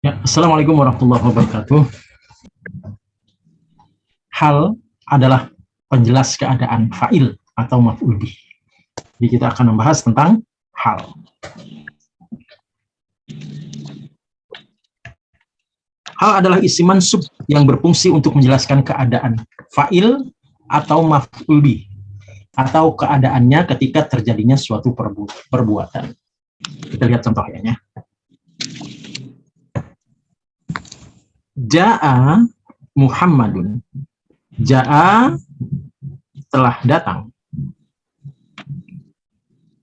Ya, Assalamualaikum warahmatullahi wabarakatuh. Hal adalah penjelas keadaan fa'il atau maf'ul bih. Jadi kita akan membahas tentang hal. Hal adalah isim mansub yang berfungsi untuk menjelaskan keadaan fa'il atau maf'ul bih, atau keadaannya ketika terjadinya suatu perbuatan. Kita lihat contohnya. Ja'a Muhammadun. Ja'a telah datang.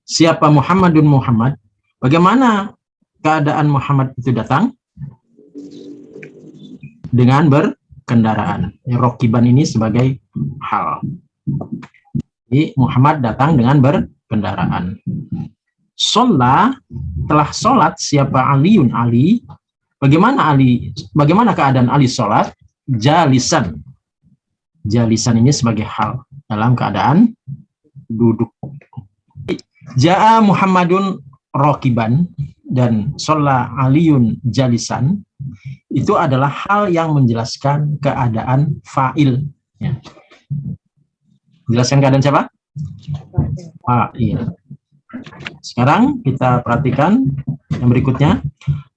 Siapa Muhammadun Muhammad? Bagaimana keadaan Muhammad itu datang? Dengan berkendaraan. Rokiban ini sebagai hal. Jadi Muhammad datang dengan berkendaraan. Sholat, telah sholat siapa Aliun Ali. Bagaimana Ali? Bagaimana keadaan Ali sholat? Jalisan. Jalisan ini sebagai hal dalam keadaan duduk. Ja'a Muhammadun rokiban dan sholat Aliun jalisan itu adalah hal yang menjelaskan keadaan fa'il. Ya. Jelaskan keadaan siapa? Fa'il. Sekarang kita perhatikan yang berikutnya.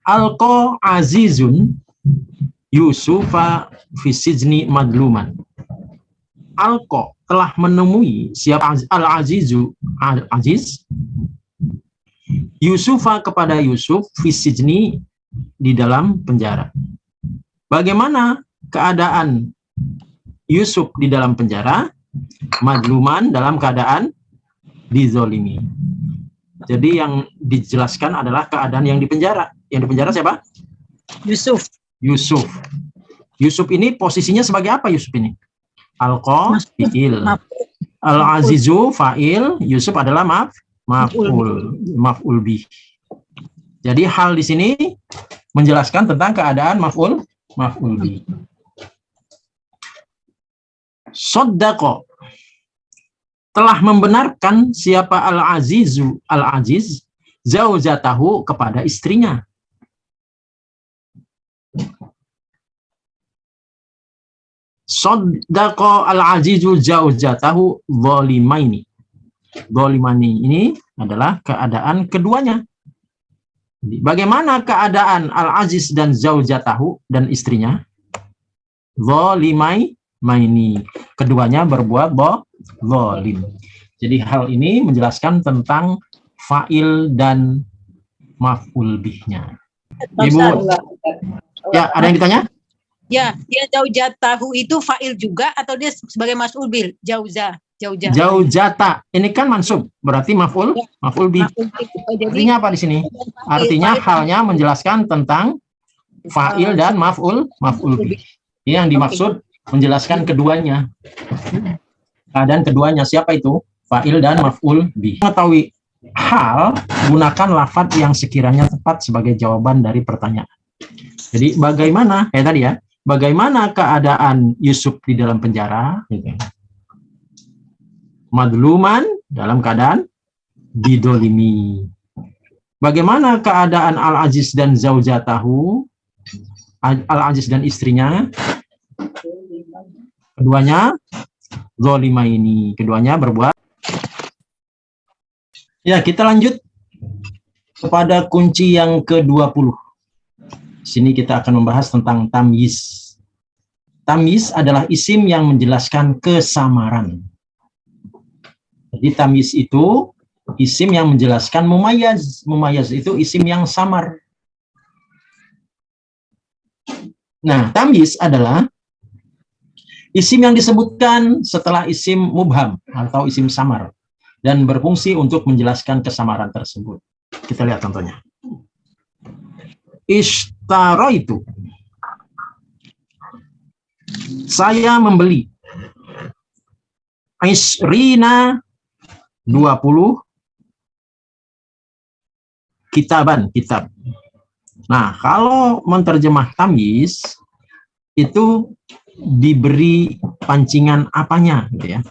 Alqa azizun Yusufa fisijni madluman. Alqa telah menemui siapa al-azizu al-aziz Yusufa kepada Yusuf fisijni di dalam penjara. Bagaimana keadaan Yusuf di dalam penjara? Madluman dalam keadaan dizolimi. Jadi yang dijelaskan adalah keadaan yang di penjara. Yang di penjara siapa? Yusuf. Yusuf. Yusuf ini posisinya sebagai apa Yusuf ini? Alqa fi'il. Al-azizu fa'il, Yusuf adalah maf'ul bih. Jadi hal di sini menjelaskan tentang keadaan maf'ul bih. Shaddaqa telah membenarkan siapa al-azizu al-aziz zaujatahu kepada istrinya. Shaddaqa al-azizu zaujatahu zalimaini. Zalimani ini adalah keadaan keduanya. Bagaimana keadaan al-aziz dan zaujatahu dan istrinya? Zalimaini. Keduanya berbuat zalim. Jadi hal ini menjelaskan tentang fa'il dan maf'ul bihnya. Ibu, ya ada yang ditanya? Ya, dia zaujatahu itu fa'il juga atau dia sebagai mas'ul bil? Zaujata. Ini kan mansub, berarti maf'ul bih. Artinya apa di sini? Artinya halnya menjelaskan tentang fa'il dan maf'ul bih. Ini yang dimaksud menjelaskan keduanya. Keadaan keduanya siapa itu? Fa'il dan maf'ul bih. Mengetahui hal, gunakan lafadz yang sekiranya tepat sebagai jawaban dari pertanyaan. Jadi bagaimana? Tadi ya. Bagaimana keadaan Yusuf di dalam penjara? Madluman dalam keadaan didolimi. Bagaimana keadaan al-aziz dan zaujatahu? Al-aziz dan istrinya? Keduanya zolima ini. Keduanya berbuat. Ya, kita lanjut kepada kunci yang ke-20. Sini kita akan membahas tentang tamyiz. Tamyiz adalah isim yang menjelaskan kesamaran. Jadi tamyiz itu isim yang menjelaskan mumayyaz. Mumayyaz itu isim yang samar. Nah, tamyiz adalah isim yang disebutkan setelah isim mubham atau isim samar dan berfungsi untuk menjelaskan kesamaran tersebut. Kita lihat contohnya. Ishtaraitu. Saya membeli. Isrina 20 kitab. Nah, kalau menterjemah tamyiz itu diberi pancingan apanya gitu ya.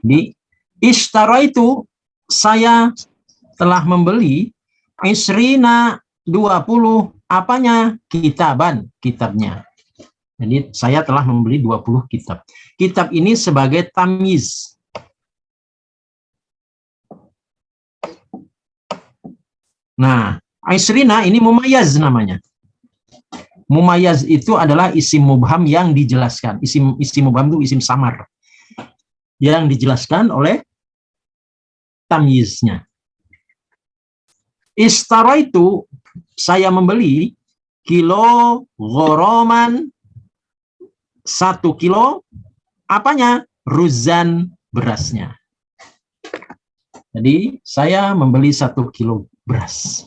Di istaraitu, saya telah membeli Isrina 20, apanya? Kitaban, kitabnya. Jadi saya telah membeli 20 kitab. Kitab ini sebagai tamyiz. Nah, Isrina ini mumayaz namanya. Mumayaz itu adalah isim mubham yang dijelaskan. Isim mubham itu isim samar yang dijelaskan oleh tamyiznya. Istara itu saya membeli kilo goroman 1 kilo apanya? Ruzan, berasnya. Jadi saya membeli 1 kilo beras.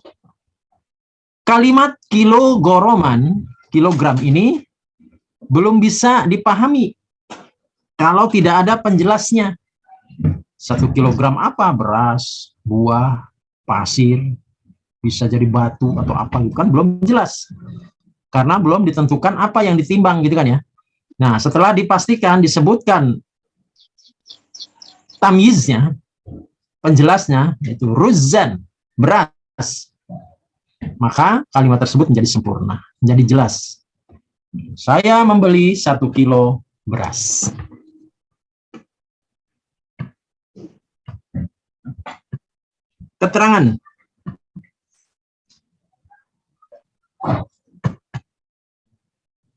Kalimat kilo goroman, kilogram ini belum bisa dipahami kalau tidak ada penjelasnya. 1 kilogram apa? Beras, buah, pasir, bisa jadi batu atau apa, kan belum jelas. Karena belum ditentukan apa yang ditimbang gitu kan ya. Nah, setelah dipastikan, disebutkan tamyiznya, penjelasnya, yaitu ruzan, beras, maka kalimat tersebut menjadi sempurna, menjadi jelas. Saya membeli 1 kilo beras. Keterangan.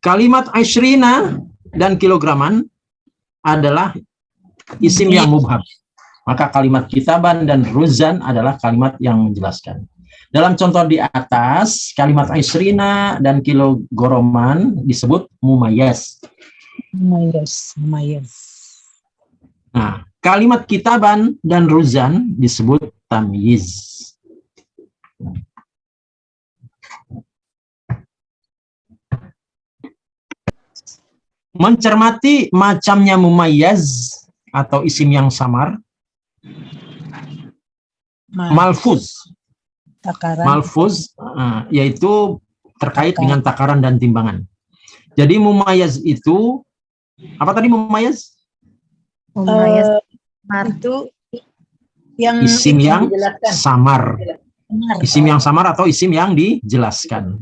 Kalimat Isrina dan kilograman adalah isim yang mubham. Maka kalimat kitaban dan ruzan adalah kalimat yang menjelaskan. Dalam contoh di atas, kalimat Isrina dan kilogoroman disebut mumayaz. Mumayaz. Nah, kalimat kitaban dan ruzan disebut tamyiz. Mencermati macamnya mumayaz atau isim yang samar, malfuz. Malfuz yaitu terkait dengan takaran dan timbangan. Jadi mumayaz itu apa tadi mumayaz? Itu yang isim yang samar. Isim yang samar atau isim yang dijelaskan.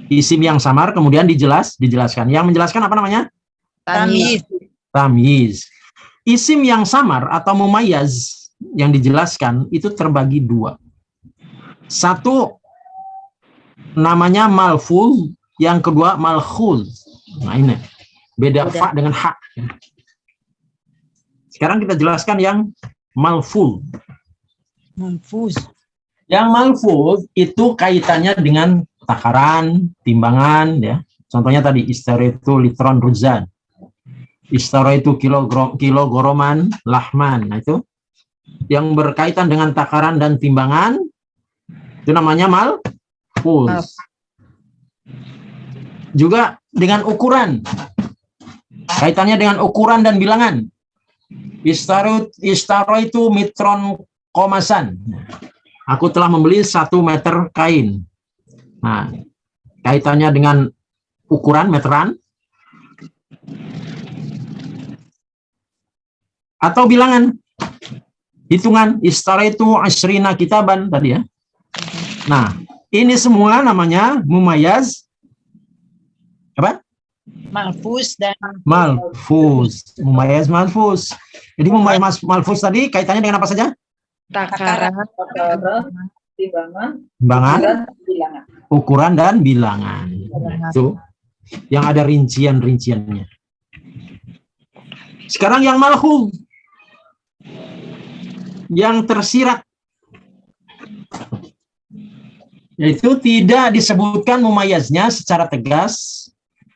Isim yang samar kemudian dijelaskan. Yang menjelaskan apa namanya? Tamyiz. Tamyiz. Isim yang samar atau mumayaz yang dijelaskan itu terbagi 2. Satu namanya malfuz, yang kedua malkhuz. Nah ini beda fa dengan ha. Sekarang kita jelaskan yang malfuz. Malfuz. Yang malfuz itu kaitannya dengan takaran, timbangan, ya. Contohnya tadi istara itu litron ruzan, istara itu kilo goroman lahman. Nah itu yang berkaitan dengan takaran dan timbangan itu namanya malfuz. Juga dengan ukuran, kaitannya dengan ukuran dan bilangan. Istara itu mitron komasan. Aku telah membeli 1 meter kain. Nah, kaitannya dengan ukuran meteran atau bilangan, hitungan. Istara itu asrina kitaban tadi ya. Nah, ini semua namanya mumayaz apa? Malfuz dan malfuz. Mumayaz malfuz. Jadi mumayaz malfuz tadi kaitannya dengan apa saja? takaran, timbangan, ukuran dan bilangan. Itu yang ada rincian-rinciannya. Sekarang yang malhuz, yang tersirat, yaitu tidak disebutkan mumayaznya secara tegas,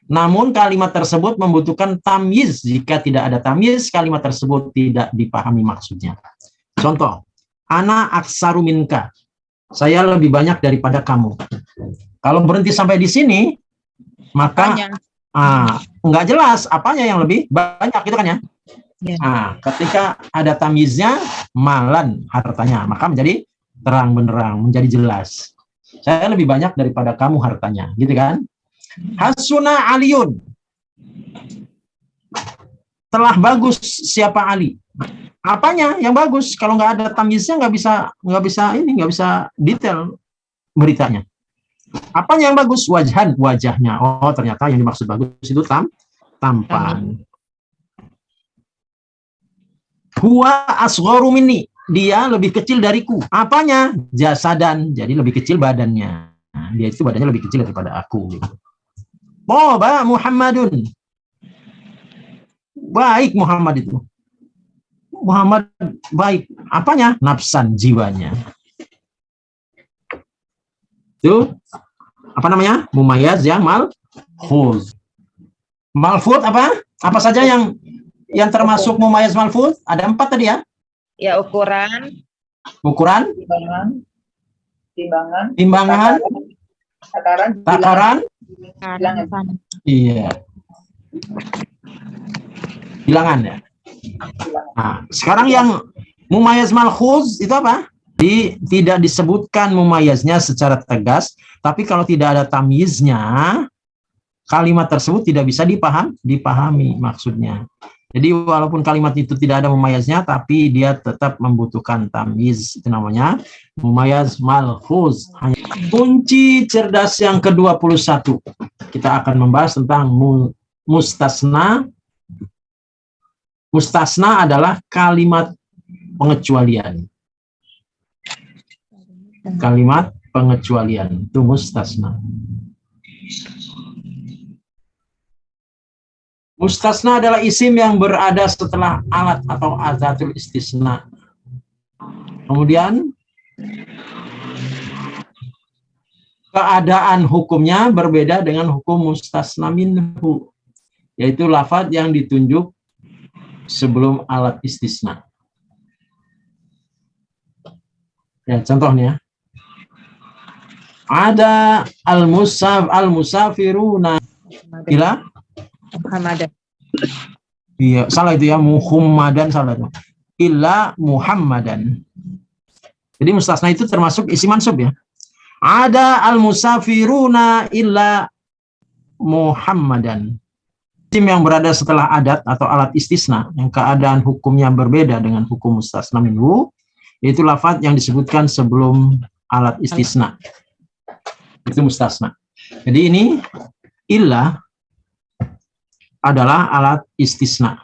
namun kalimat tersebut membutuhkan tamyiz. Jika tidak ada tamyiz, kalimat tersebut tidak dipahami maksudnya. Contoh, ana aksaru minka, saya lebih banyak daripada kamu. Kalau berhenti sampai di sini, maka nggak jelas apanya yang lebih banyak, gitu kan ya? Nah, ketika ada tamyiznya, malan hartanya, maka menjadi terang benderang, menjadi jelas. Saya lebih banyak daripada kamu hartanya, gitu kan? Hasuna Aliun, telah bagus siapa Ali? Apanya yang bagus? Kalau nggak ada tamyiznya nggak bisa detail beritanya. Apanya yang bagus? Wajahnya. Oh, ternyata yang dimaksud bagus itu tampan. Huwa asgharu minni. Dia lebih kecil dariku. Apanya? Jasadan. Jadi lebih kecil badannya. Nah, dia itu badannya lebih kecil daripada aku. Gitu. Toba Muhammadun. Baik Muhammad itu. Muhammad baik. Apanya? Nafsan, jiwanya. Itu apa namanya? Mumayaz yang malfuz. Malfuz apa? Apa saja yang termasuk mumayaz malfuz? Ada 4 tadi ya? Ya, ukuran, timbangan, takaran, iya, bilangan ya. Nah, sekarang yang mumayaz malfuz itu apa? Tidak disebutkan mumayaznya secara tegas, tapi kalau tidak ada tamyiznya, kalimat tersebut tidak bisa dipahami maksudnya. Jadi walaupun kalimat itu tidak ada mumayaznya, tapi dia tetap membutuhkan tamyiz. Itu namanya mumayaz malfuz. Kunci cerdas yang ke-21. Kita akan membahas tentang mustasna. Mustasna adalah kalimat pengecualian. Kalimat pengecualian itu mustasna. Mustasna adalah isim yang berada setelah alat atau adatul istisna. Kemudian keadaan hukumnya berbeda dengan hukum mustasna minhu, yaitu lafadz yang ditunjuk sebelum alat istisna. Ya, contohnya ada al-musafiruna ila Muhammadan. Iya, salah itu ya, Muhammadan salah itu. Illa Muhammadan. Jadi mustasna itu termasuk isim mansub ya. Ada al-musafiruna illa Muhammadan. Isim yang berada setelah adat atau alat istisna yang keadaan hukumnya berbeda dengan hukum mustasna minhu, yaitu lafadz yang disebutkan sebelum alat istisna. Itu mustasna. Jadi ini illa adalah alat istisna,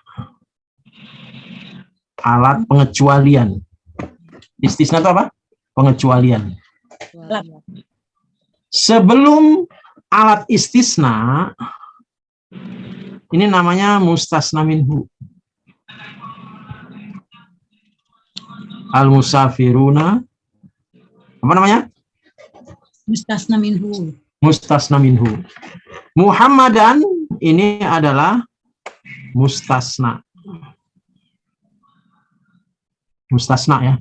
alat pengecualian. Istisna itu apa? Pengecualian. Sebelum alat istisna, ini namanya mustasna minhu. Al-musafiruna, apa namanya? Mustasna minhu. Mustasna minhu. Muhammadan ini adalah mustasna. Mustasna ya.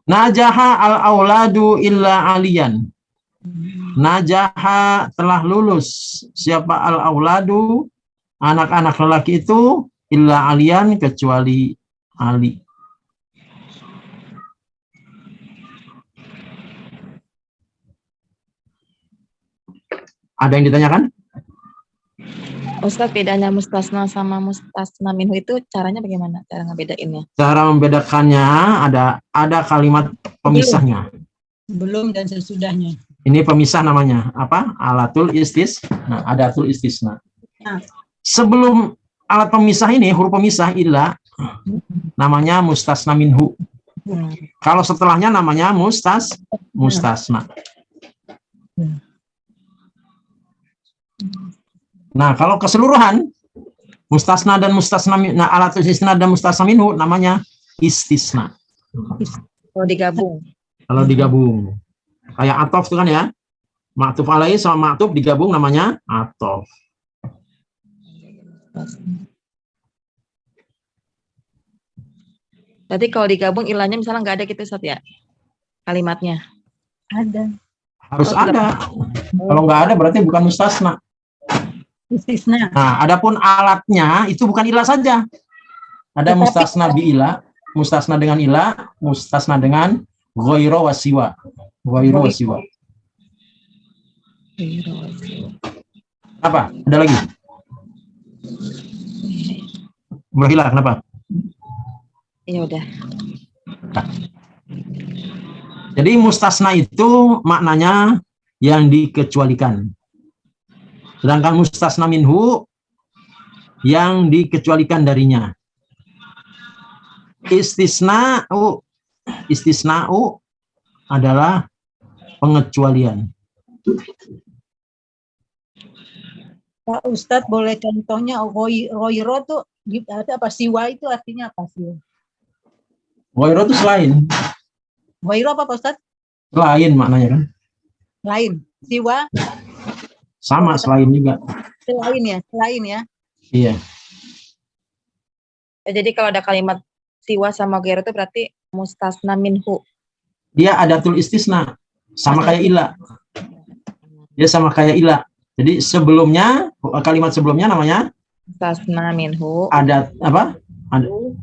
Najaha al-auladu illa aliyan. Najaha telah lulus. Siapa al-auladu? Anak-anak lelaki itu illa aliyan kecuali Ali. Ada yang ditanyakan? Ustaz, bedanya mustasna sama mustasna minhu itu caranya bagaimana? Cara ngebedainnya? Cara membedakannya ada kalimat pemisahnya. Belum dan sesudahnya. Ini pemisah namanya apa? Alatul istisna. Nah, adatul istisna. Nah. Sebelum alat pemisah ini huruf pemisah illa namanya mustasna minhu. Kalau setelahnya namanya mustasna. Nah, kalau keseluruhan mustasna dan mustasna, nah alatul istisna dan mustasna minhu namanya istisna. Kalau digabung. Kalau digabung. Kayak atof itu kan ya. Ma'tuf alaihi sama ma'tuf digabung namanya atof. Berarti kalau digabung ilahnya misalnya nggak ada gitu Ustaz ya? Kalimatnya. Ada. Harus ada. Kalau nggak ada berarti bukan mustasna. Istisna. Nah, adapun alatnya itu bukan ilah saja. Ada mustasna bi ilah, mustasna dengan ilah, mustasna dengan ghairu wasiwa. Ghairu wasiwa. Apa? Ada lagi? Murahilah, kenapa? Ya udah. Jadi mustasna itu maknanya yang dikecualikan. Sedangkan mustasna minhu yang dikecualikan darinya. Istisna'u adalah pengecualian. Pak Ustadz boleh contohnya Roiro tuh apa siwa itu artinya apa sih? Ghairo itu selain. Roiro apa Pak Ustadz? Selain maknanya kan. Lain. Siwa Sama selain juga. selain ya. Iya. Jadi kalau ada kalimat siwa sama ghairu itu berarti mustasna minhu. Dia adatul istisna. Sama kayak ila. Dia sama kayak ila. Jadi sebelumnya, kalimat sebelumnya namanya Mustasna minhu. ada apa?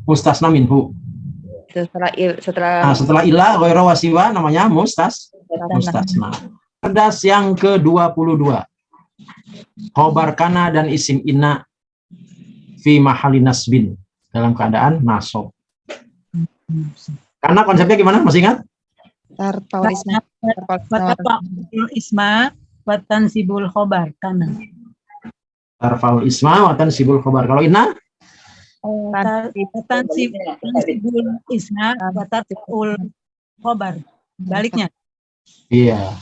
Mustasna minhu. Setelah ila, ghairu wasiwa namanya mustasna. Cerdas yang ke-22. Khobar kana dan isim inna fi mahali nasbin. Dalam keadaan nasab. Karena konsepnya gimana? Masih ingat? Tarfa'ul Isma watan sibul khobar kana. Tarfa'ul isma watan sibul khobar. Kalau inna? Watan sibul isma watan sibul khobar. Baliknya. Iya.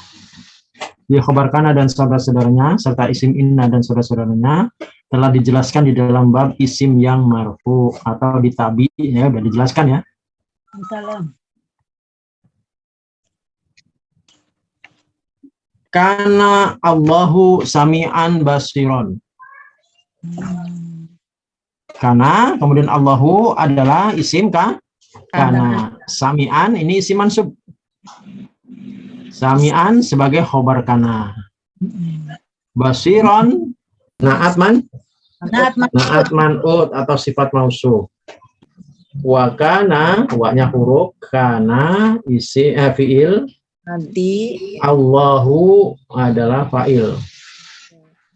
Di khobar kana dan saudara-saudaranya serta isim inna dan saudara-saudaranya telah dijelaskan di dalam bab isim yang marfu atau ditabi, ya udah dijelaskan ya. Salam. Kana Allahu sami'an basiron. Karena kemudian Allahu adalah isim kana. Sami'an ini isim mansub. Sami'an sebagai khobar kana. Basiron naat man'ut atau sifat mausuf. Wa kana, wa-nya huruf, kana isi fi'il, Allahu adalah fa'il.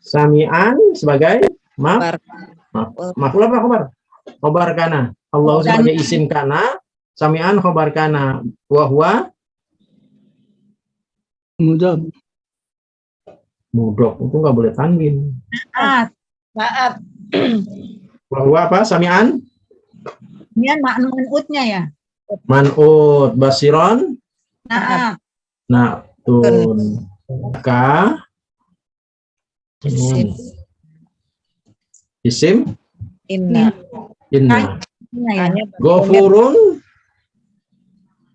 Sami'an sebagai maf'ul apa khobar? Khobar kana. Allahu sebagai isim kana, sami'an khobar kana. Wa huwa mudhof itu nggak boleh tanwin. Saat. Wa huwa apa? Sami'an? Ini man'utnya ya. Man'ut basiron. Tun ka isim inna. Gofurun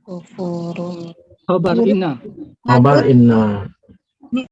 Kufurun. khobar inna.